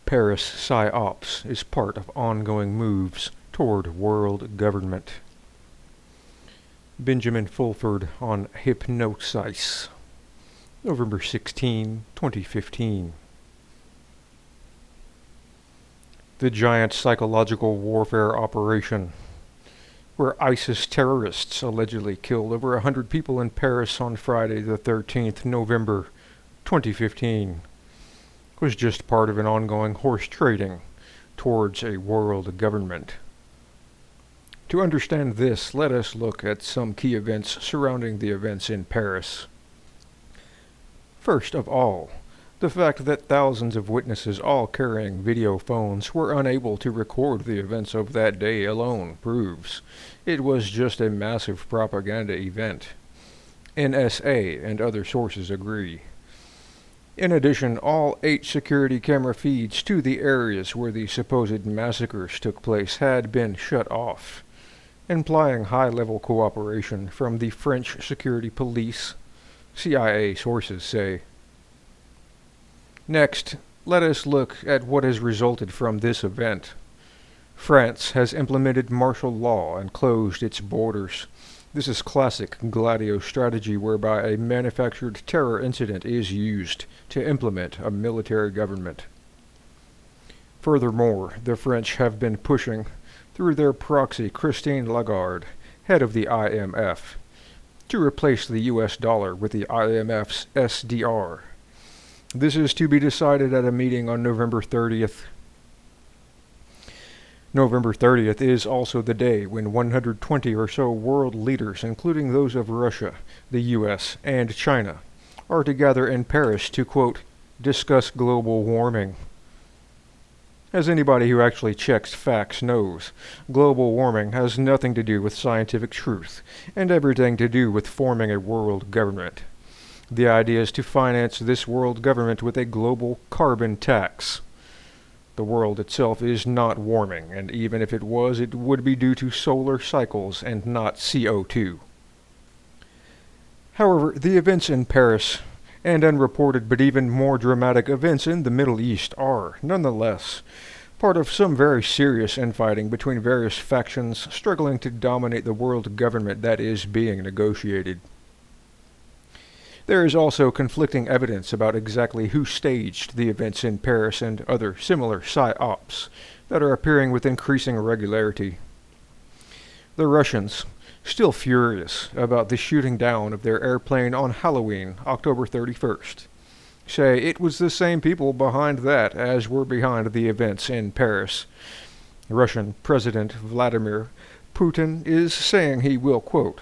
Paris psy-ops is part of ongoing moves toward world government. Benjamin Fulford on Hypnosis, November 16, 2015. The giant psychological warfare operation, where ISIS terrorists allegedly killed over 100 people in Paris on Friday the 13th November 2015, was just part of an ongoing horse trading towards a world government. To understand this, let us look at some key events surrounding the events in Paris. First of all, the fact that thousands of witnesses, all carrying video phones, were unable to record the events of that day alone proves it was just a massive propaganda event. NSA and other sources agree. In addition, all 8 security camera feeds to the areas where the supposed massacres took place had been shut off, implying high-level cooperation from the French security police, CIA sources say. Next, let us look at what has resulted from this event. France has implemented martial law and closed its borders. This is classic Gladio strategy whereby a manufactured terror incident is used to implement a military government. Furthermore, the French have been pushing, through their proxy Christine Lagarde, head of the IMF, to replace the US dollar with the IMF's SDR. This is to be decided at a meeting on November 30th. November 30th is also the day when 120 or so world leaders, including those of Russia, the US, and China, are to gather in Paris to, quote, discuss global warming. As anybody who actually checks facts knows, global warming has nothing to do with scientific truth, and everything to do with forming a world government. The idea is to finance this world government with a global carbon tax. The world itself is not warming, and even if it was, it would be due to solar cycles and not CO2. However, the events in Paris, and unreported but even more dramatic events in the Middle East are, nonetheless, part of some very serious infighting between various factions struggling to dominate the world government that is being negotiated. There is also conflicting evidence about exactly who staged the events in Paris and other similar psy-ops that are appearing with increasing regularity. The Russians, still furious about the shooting down of their airplane on Halloween, October 31st, say it was the same people behind that as were behind the events in Paris. Russian President Vladimir Putin is saying he will, quote,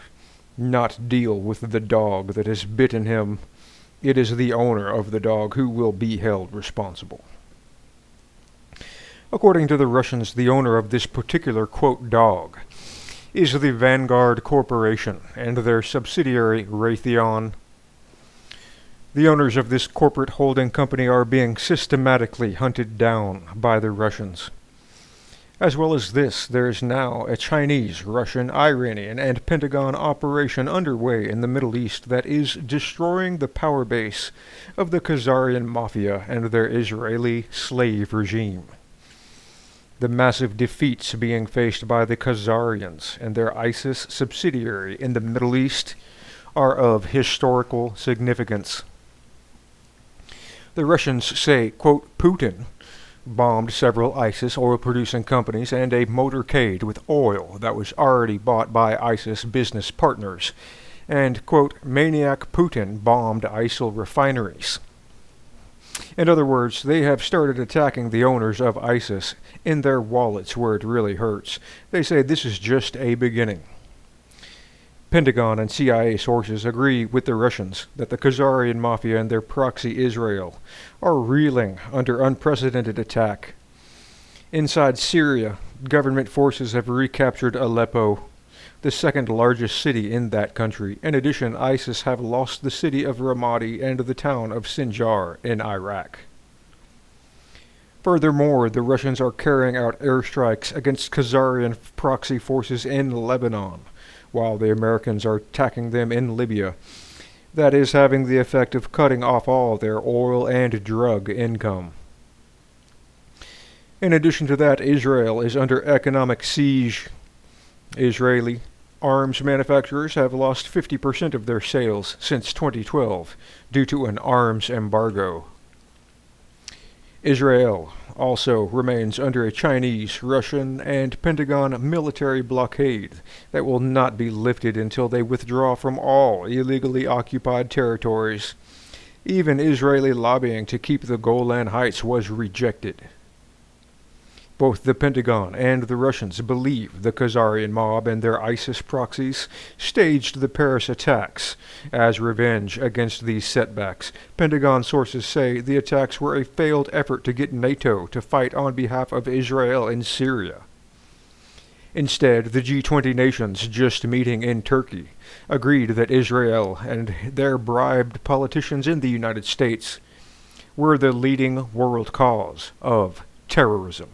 not deal with the dog that has bitten him. It is the owner of the dog who will be held responsible. According to the Russians, the owner of this particular, quote, dog is the Vanguard Corporation and their subsidiary Raytheon. The owners of this corporate holding company are being systematically hunted down by the Russians. As well as this, there is now a Chinese, Russian, Iranian, and Pentagon operation underway in the Middle East that is destroying the power base of the Khazarian mafia and their Israeli slave regime. The massive defeats being faced by the Khazarians and their ISIS subsidiary in the Middle East are of historical significance. The Russians say, quote, Putin bombed several ISIS oil-producing companies and a motorcade with oil that was already bought by ISIS business partners, and, quote, maniac Putin bombed ISIL refineries. In other words, they have started attacking the owners of ISIS in their wallets where it really hurts. They say this is just a beginning. Pentagon and CIA sources agree with the Russians that the Khazarian mafia and their proxy Israel are reeling under unprecedented attack. Inside Syria, government forces have recaptured Aleppo, the second largest city in that country. In addition, ISIS have lost the city of Ramadi and the town of Sinjar in Iraq. Furthermore, the Russians are carrying out airstrikes against Khazarian proxy forces in Lebanon, while the Americans are attacking them in Libya. That is having the effect of cutting off all their oil and drug income. In addition to that, Israel is under economic siege. Israeli arms manufacturers have lost 50% of their sales since 2012 due to an arms embargo. Israel also remains under a Chinese, Russian, and Pentagon military blockade that will not be lifted until they withdraw from all illegally occupied territories. Even Israeli lobbying to keep the Golan Heights was rejected. Both the Pentagon and the Russians believe the Khazarian mob and their ISIS proxies staged the Paris attacks as revenge against these setbacks. Pentagon sources say the attacks were a failed effort to get NATO to fight on behalf of Israel in Syria. Instead, the G20 nations just meeting in Turkey agreed that Israel and their bribed politicians in the United States were the leading world cause of terrorism.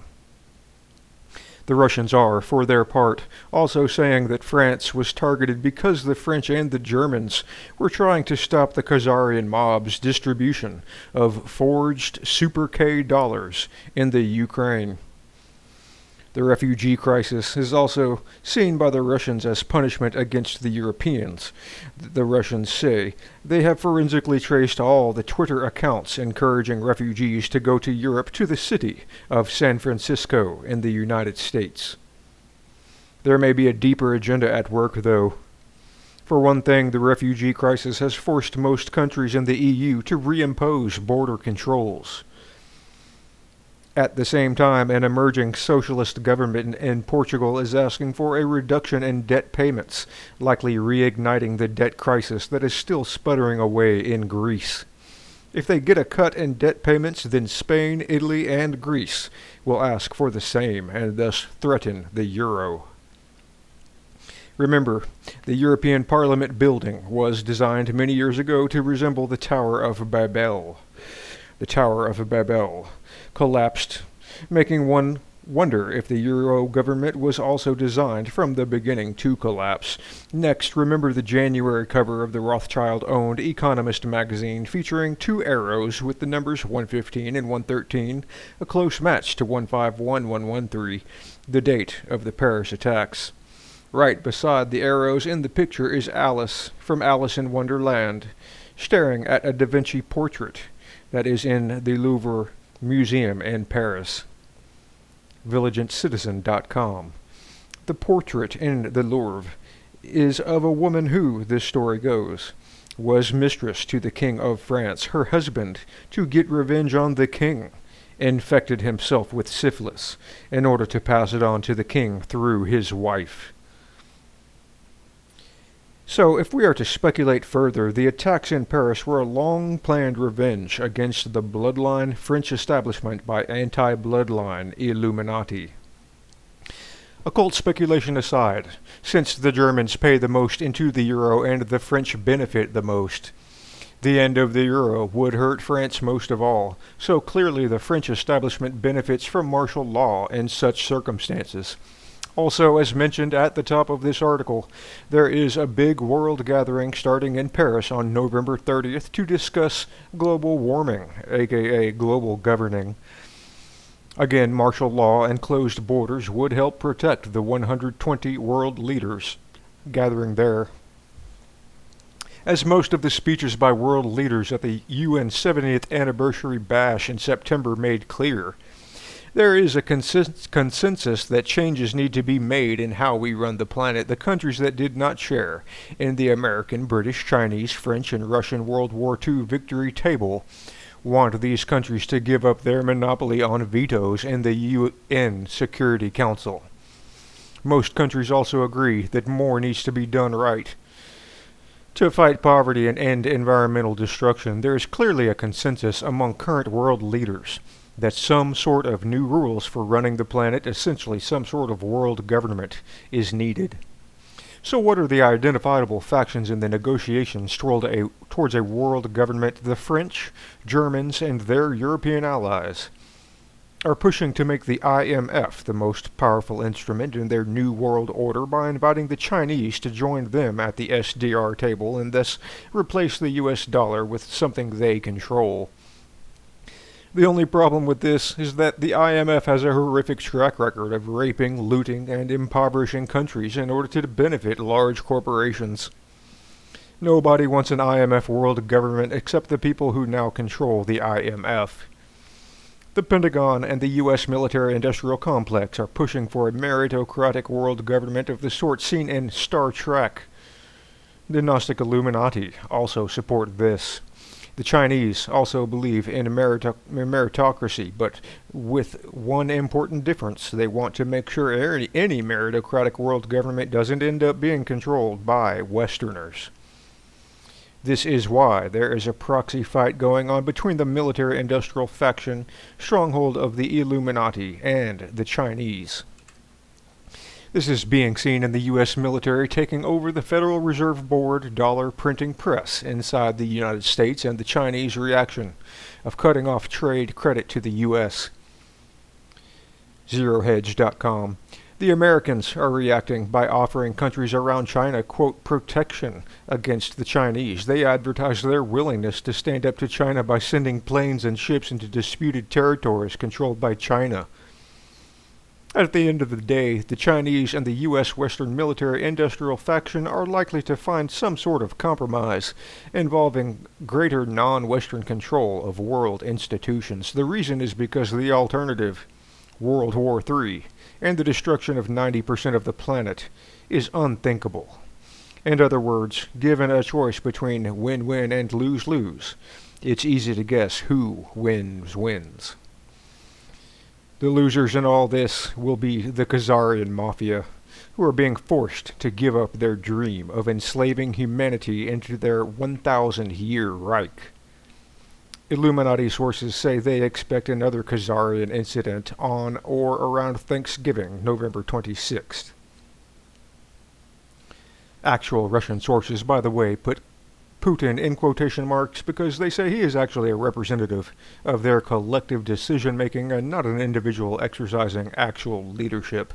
The Russians are, for their part, also saying that France was targeted because the French and the Germans were trying to stop the Khazarian mob's distribution of forged Super K dollars in the Ukraine. The refugee crisis is also seen by the Russians as punishment against the Europeans. The Russians say they have forensically traced all the Twitter accounts encouraging refugees to go to Europe to the city of San Francisco in the United States. There may be a deeper agenda at work, though. For one thing, the refugee crisis has forced most countries in the EU to reimpose border controls. At the same time, an emerging socialist government in Portugal is asking for a reduction in debt payments, likely reigniting the debt crisis that is still sputtering away in Greece. If they get a cut in debt payments, then Spain, Italy, and Greece will ask for the same and thus threaten the euro. Remember, the European Parliament building was designed many years ago to resemble the Tower of Babel. The Tower of Babel collapsed, making one wonder if the Euro government was also designed from the beginning to collapse. Next, remember the January cover of the Rothschild-owned Economist magazine featuring two arrows with the numbers 115 and 113, a close match to 151113, the date of the Paris attacks. Right beside the arrows in the picture is Alice from Alice in Wonderland, staring at a Da Vinci portrait that is in the Louvre Museum in Paris. VillageantCitizen.com. The portrait in the Louvre is of a woman who, this story goes, was mistress to the King of France. Her husband, to get revenge on the king, infected himself with syphilis in order to pass it on to the king through his wife. So, if we are to speculate further, the attacks in Paris were a long-planned revenge against the bloodline French establishment by anti-bloodline Illuminati. Occult speculation aside, since the Germans pay the most into the euro and the French benefit the most, the end of the euro would hurt France most of all, so clearly the French establishment benefits from martial law in such circumstances. Also, as mentioned at the top of this article, there is a big world gathering starting in Paris on November 30th to discuss global warming, aka global governing. Again, martial law and closed borders would help protect the 120 world leaders gathering there. As most of the speeches by world leaders at the UN 70th anniversary bash in September made clear, there is a consensus that changes need to be made in how we run the planet. The countries that did not share in the American, British, Chinese, French, and Russian World War II victory table want these countries to give up their monopoly on vetoes in the UN Security Council. Most countries also agree that more needs to be done right to fight poverty and end environmental destruction. There is clearly a consensus among current world leaders that some sort of new rules for running the planet, essentially some sort of world government, is needed. So what are the identifiable factions in the negotiations towards a world government? The French, Germans, and their European allies are pushing to make the IMF the most powerful instrument in their new world order by inviting the Chinese to join them at the SDR table and thus replace the US dollar with something they control. The only problem with this is that the IMF has a horrific track record of raping, looting, and impoverishing countries in order to benefit large corporations. Nobody wants an IMF world government except the people who now control the IMF. The Pentagon and the U.S. military-industrial complex are pushing for a meritocratic world government of the sort seen in Star Trek. The Gnostic Illuminati also support this. The Chinese also believe in meritocracy, but with one important difference. They want to make sure any meritocratic world government doesn't end up being controlled by Westerners. This is why there is a proxy fight going on between the military-industrial faction, stronghold of the Illuminati, and the Chinese. This is being seen in the U.S. military taking over the Federal Reserve Board dollar printing press inside the United States, and the Chinese reaction of cutting off trade credit to the U.S. ZeroHedge.com. The Americans are reacting by offering countries around China, quote, protection against the Chinese. They advertise their willingness to stand up to China by sending planes and ships into disputed territories controlled by China. At the end of the day, the Chinese and the U.S. Western military-industrial faction are likely to find some sort of compromise involving greater non-Western control of world institutions. The reason is because the alternative, World War III, and the destruction of 90% of the planet, is unthinkable. In other words, given a choice between win-win and lose-lose, it's easy to guess who wins. The losers in all this will be the Khazarian Mafia, who are being forced to give up their dream of enslaving humanity into their 1,000-year Reich. Illuminati sources say they expect another Khazarian incident on or around Thanksgiving, November 26th. Actual Russian sources, by the way, put Putin in quotation marks because they say he is actually a representative of their collective decision-making and not an individual exercising actual leadership.